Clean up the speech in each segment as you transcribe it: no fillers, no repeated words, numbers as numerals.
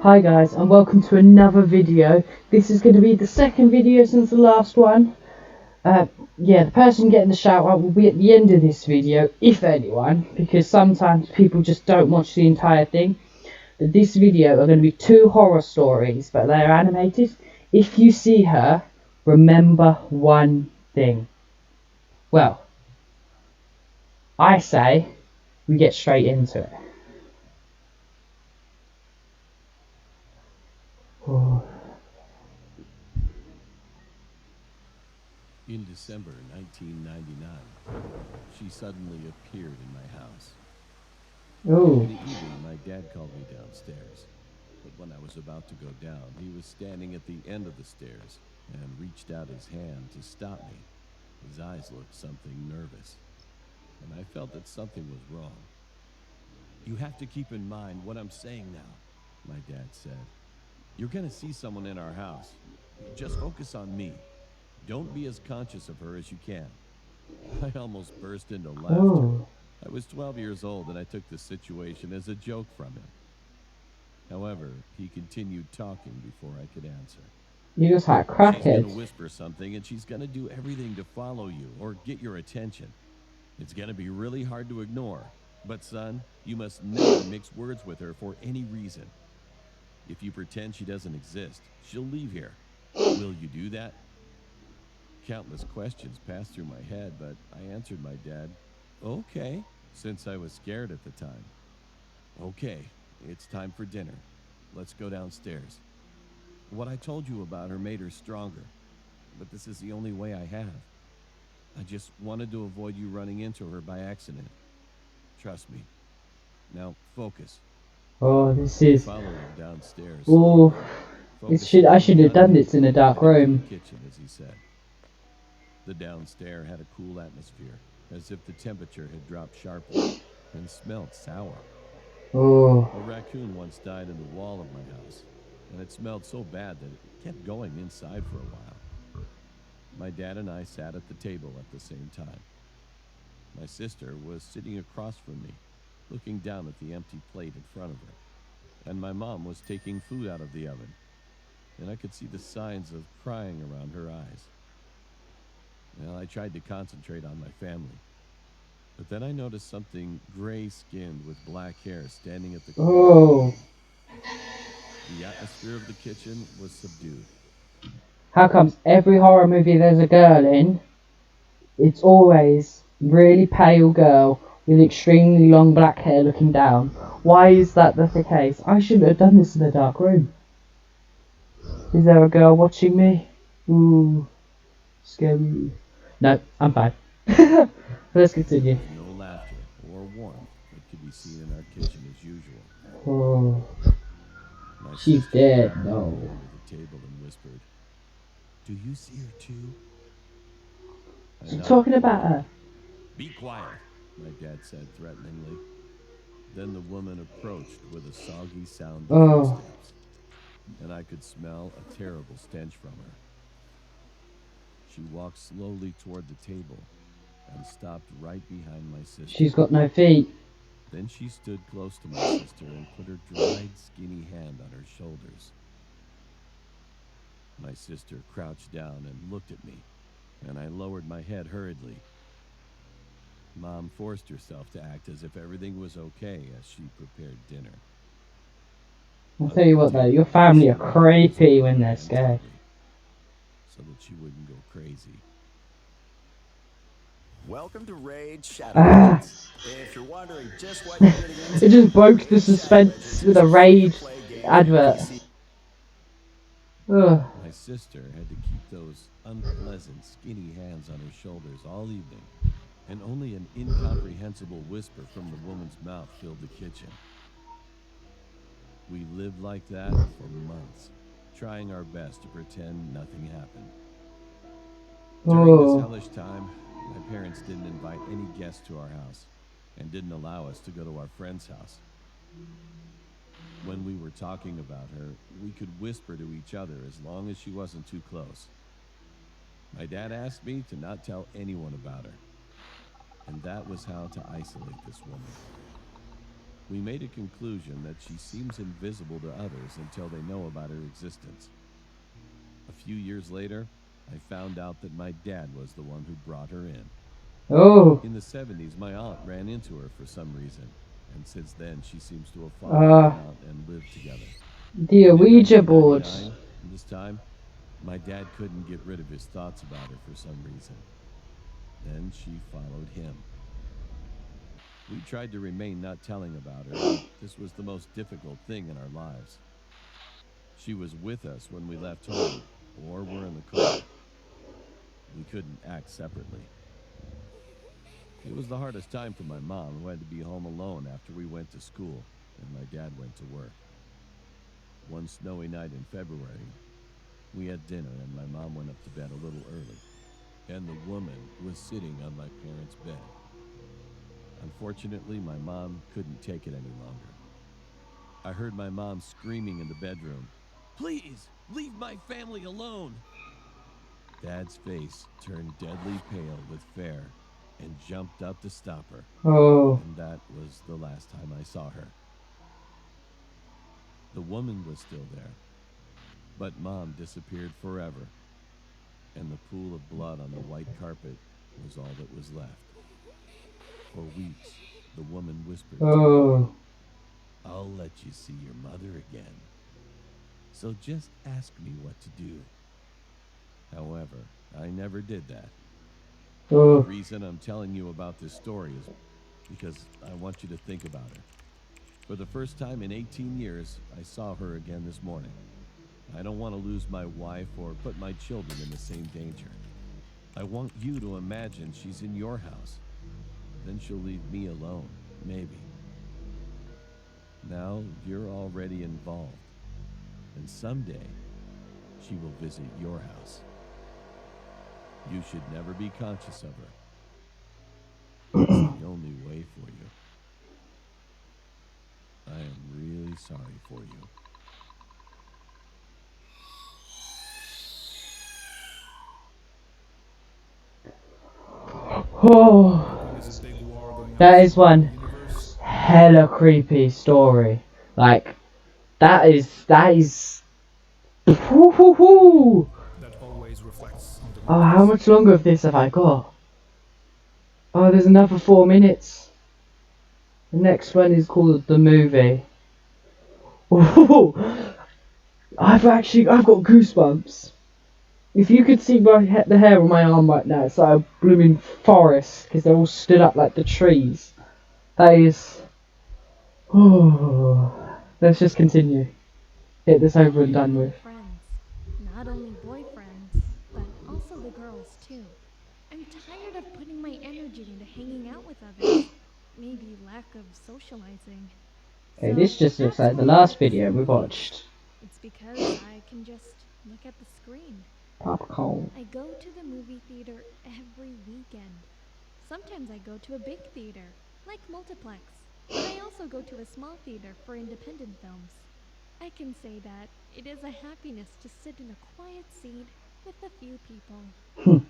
Hi guys, and welcome to another video. This is going to be the second video since the last one. Yeah, the person getting the shout out will be at the end of this video, if anyone, because sometimes people just don't watch the entire thing. But this video are going to be two horror stories, but they're animated. If you see her, remember one thing. Well, I say we get straight into it. Oh. In December 1999, she suddenly appeared in my house. Oh. In the evening, my dad called me downstairs. But when I was about to go down, he was standing at the end of the stairs and reached out his hand to stop me. His eyes looked something nervous, and I felt that something was wrong. "You have to keep in mind what I'm saying now," my dad said. "You're going to see someone in our house. Just focus on me. Don't be as conscious of her as you can." I almost burst into laughter. Oh. I was 12 years old and I took the situation as a joke from him. However, he continued talking before I could answer. You just had a "She's going to crackhead. whisper something and she's going to do everything to follow you or get your attention. It's going to be really hard to ignore. But son, you must never mix words with her for any reason. If you pretend she doesn't exist, she'll leave here. Will you do that?" Countless questions passed through my head, but I answered my dad, "Okay," since I was scared at the time. "Okay, it's time for dinner. Let's go downstairs. What I told you about her made her stronger, but this is the only way I have. I just wanted to avoid you running into her by accident. Trust me. Now, focus." Oh, this I is. followed him downstairs Oh, slowly, it should. focusing I on should the have done onion this in a dark heading to the room. kitchen, as he said. The downstairs had a cool atmosphere, as if the temperature had dropped sharply, and smelled sour. Oh, A raccoon once died in the wall of my house, and it smelled so bad that it kept going inside for a while. My dad and I sat at the table at the same time. My sister was sitting across from me, looking down at the empty plate in front of her, and my mom was taking food out of the oven, and I could see the signs of crying around her eyes. Well, I tried to concentrate on my family, but then I noticed something gray-skinned with black hair standing at the corner of the oh. room. The atmosphere of the kitchen was subdued. How comes every horror movie there's a girl in, it's always really pale girl with extremely long black hair looking down? Why is that the case? I shouldn't have done this in a dark room. Is there a girl watching me? Ooh, scary. No, I'm fine. Let's There continue. was no laughter or warmth that could be seen in our kitchen as usual. Oh, My she's sister dead. grabbed my No. hand under the table and whispered, "Do you see her too?" I She's nodded talking about quickly. her. "Be quiet," my dad said threateningly. Then the woman approached with a soggy sound of Oh, footsteps, and I could smell a terrible stench from her. She walked slowly toward the table and stopped right behind my sister. she's got no feet. Then she stood close to my sister and put her dried, skinny hand on her shoulders. My sister crouched down and looked at me, and I lowered my head hurriedly. Mom forced herself to act as if everything was okay as she prepared dinner. I'll tell Under you the what though, your table, family she are wrapped her hands creepy around when her they're hand scared. tightly so that she wouldn't go crazy. Welcome to Raid Shadow Ah, Legends. If you're wondering just what you're getting it into, just broke the Raid Shadow suspense Legends with is a a raid free-to-play game for advert. PC. Ugh. My sister had to keep those unpleasant, skinny hands on her shoulders all evening, and only an incomprehensible whisper from the woman's mouth filled the kitchen. We lived like that for months, trying our best to pretend nothing happened. During this Oh, hellish time, my parents didn't invite any guests to our house and didn't allow us to go to our friend's house. When we were talking about her, we could whisper to each other as long as she wasn't too close. My dad asked me to not tell anyone about her, and that was how to isolate this woman. We made a conclusion that she seems invisible to others until they know about her existence. A few years later, I found out that my dad was the one who brought her in. Oh. In the 70s, my aunt ran into her for some reason, and since then she seems to have followed my aunt and lived together. The In Ouija board. 1999, this time, my dad couldn't get rid of his thoughts about her for some reason. Then she followed him. We tried to remain not telling about her, but this was the most difficult thing in our lives. She was with us when we left home, or were in the car. We couldn't act separately. It was the hardest time for my mom, who had to be home alone after we went to school and my dad went to work. One snowy night in February, we had dinner and my mom went up to bed a little early, and the woman was sitting on my parents' bed. Unfortunately, my mom couldn't take it any longer. I heard my mom screaming in the bedroom, "Please, leave my family alone!" Dad's face turned deadly pale with fear and jumped up to stop her. Oh. And that was the last time I saw her. The woman was still there, but Mom disappeared forever, and the pool of blood on the white carpet was all that was left. For weeks, the woman whispered to me, Oh. "I'll let you see your mother again. So just ask me what to do." However, I never did that. The Oh. reason I'm telling you about this story is because I want you to think about her. For the first time in 18 years, I saw her again this morning. I don't want to lose my wife or put my children in the same danger. I want you to imagine she's in your house. Then she'll leave me alone, maybe. Now you're already involved, and someday she will visit your house. You should never be conscious of her. It's the only way for you. I am really sorry for you. Oh. That is one hella creepy story. Like, that is. Woo-hoo-hoo. Oh, how much longer of this have I got? Oh, there's another 4 minutes. The next one is called The Movie. Oh, I've got goosebumps. If you could see the hair on my arm right now, it's like a blooming forest, because they're all stood up like the trees. That is... Oh, let's just continue. Get this over and done with. Friends. Not only boyfriends, but also the girls too. I'm tired of putting my energy into hanging out with others. Maybe lack of socializing. Okay, this just looks like the last video we watched. It's because I can just look at the screen. Popcorn. I go to the movie theater every weekend. Sometimes I go to a big theater, like Multiplex, but I also go to a small theater for independent films. I can say that it is a happiness to sit in a quiet seat with a few people.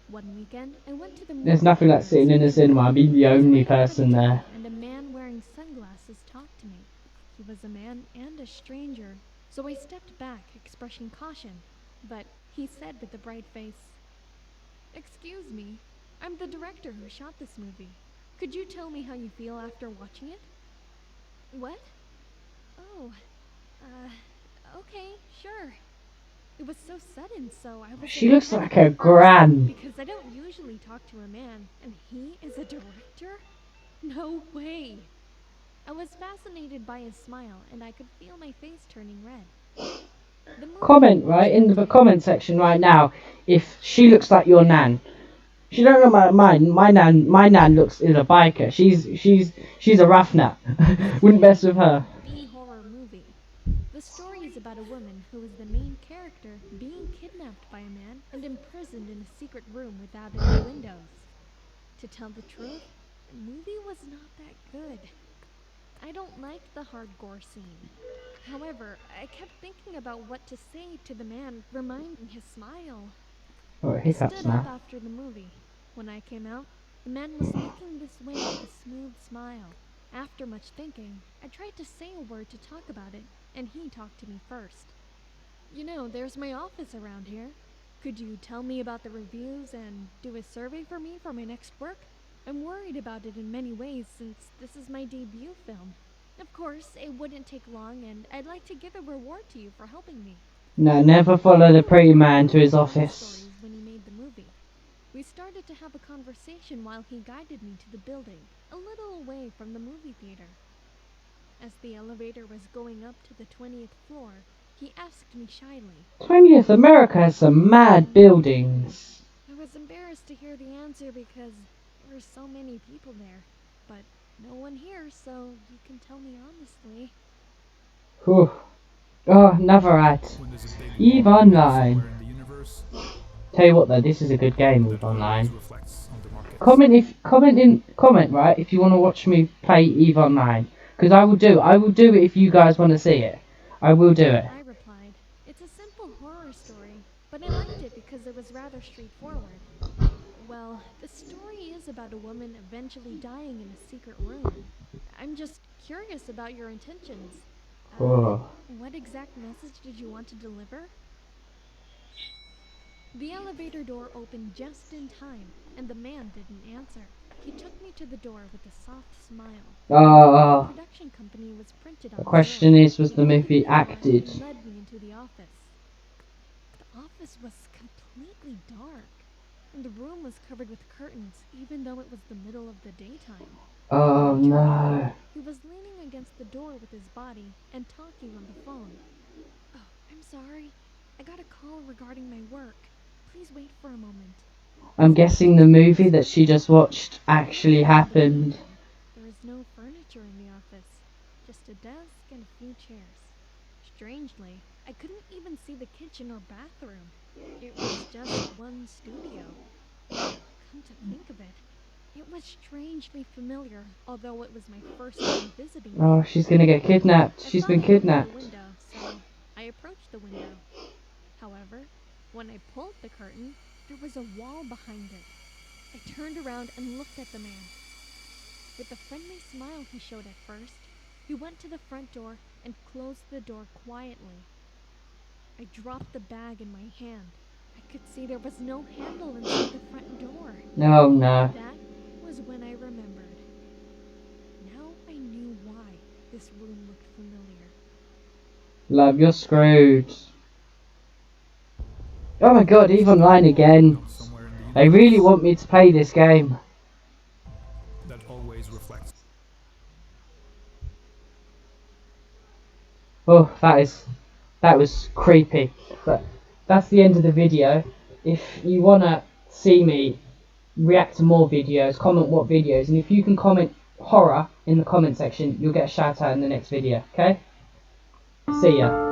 One weekend, I went to the movie. There's nothing like sitting in a cinema, being the only person there. And a man wearing sunglasses talked to me. He was a man and a stranger, so I stepped back, expressing caution. But he said with a bright face, "Excuse me, I'm the director who shot this movie. Could you tell me how you feel after watching it?" "What? Oh, okay, sure." It was so sudden, so I was... She looks like a gran. Because I don't usually talk to a man, and he is a director? No way! I was fascinated by his smile, and I could feel my face turning red. Comment right in the comment section right now if she looks like your nan. She don't know about mine. My nan is a biker. She's a roughneck. Wouldn't mess with her. B-horror movie. The story is about a woman who is the main character being kidnapped by a man and imprisoned in a secret room without any windows. To tell the truth, the movie was not that good. I don't like the hard gore scene. However, I kept thinking about what to say to the man, reminding his smile. Oh, I hiccups stood up now. after the movie. When I came out, the man was looking this way with a smooth smile. After much thinking, I tried to say a word to talk about it, and he talked to me first. You know, there's my office around here. Could you tell me about the reviews and do a survey for me for my next work? I'm worried about it in many ways since this is my debut film. Of course, it wouldn't take long, and I'd like to give a reward to you for helping me. No, never follow the pretty man to his office. Stories when he made the movie. We started to have a conversation while he guided me to the building, a little away from the movie theater. As the elevator was going up to the 20th floor, he asked me shyly. 20th America has some mad buildings. I was embarrassed to hear the answer because there were so many people there, but no one here, so you can tell me honestly. Whew. Oh, another ad. EVE Online. Tell you what though, this is a good game, EVE Online. Comment right if you want to watch me play EVE Online, because I will do it if you guys want to see it. I will do it. I replied, it's a simple horror story, but I liked it because it was rather straightforward. Well, the story is about a woman eventually dying in a secret room. I'm just curious about your intentions. Oh. What exact message did you want to deliver? The elevator door opened just in time, and the man didn't answer. He took me to the door with a soft smile. The production company was printed on The question is, was the movie door acted? and led me into the office. The office was completely dark, and the room was covered with curtains, even though it was the middle of the daytime. Oh no. He was leaning against the door with his body and talking on the phone. Oh, I'm sorry. I got a call regarding my work. Please wait for a moment. I'm guessing the movie that she just watched actually happened. There is no furniture in the office, just a desk and a few chairs. Strangely, I couldn't even see the kitchen or bathroom. It was just one studio. Come to think of it, it was strangely familiar, although it was my first time visiting it. Oh, she's gonna get kidnapped. I She's thought been I'd open kidnapped. the window, so I approached the window. However, when I pulled the curtain, there was a wall behind it. I turned around and looked at the man. With the friendly smile he showed at first, he went to the front door and closed the door quietly. I dropped the bag in my hand. I could see there was no handle inside the front door. No, no. That was when I remembered. Now I knew why this room looked familiar. Love, you're screwed. Oh my god, EVE Online again. They really want me to play this game. That always reflects. Oh, that was creepy. But that's the end of the video. If you wanna see me react to more videos, comment what videos, and if you can comment horror in the comment section, you'll get a shout out in the next video, okay? See ya.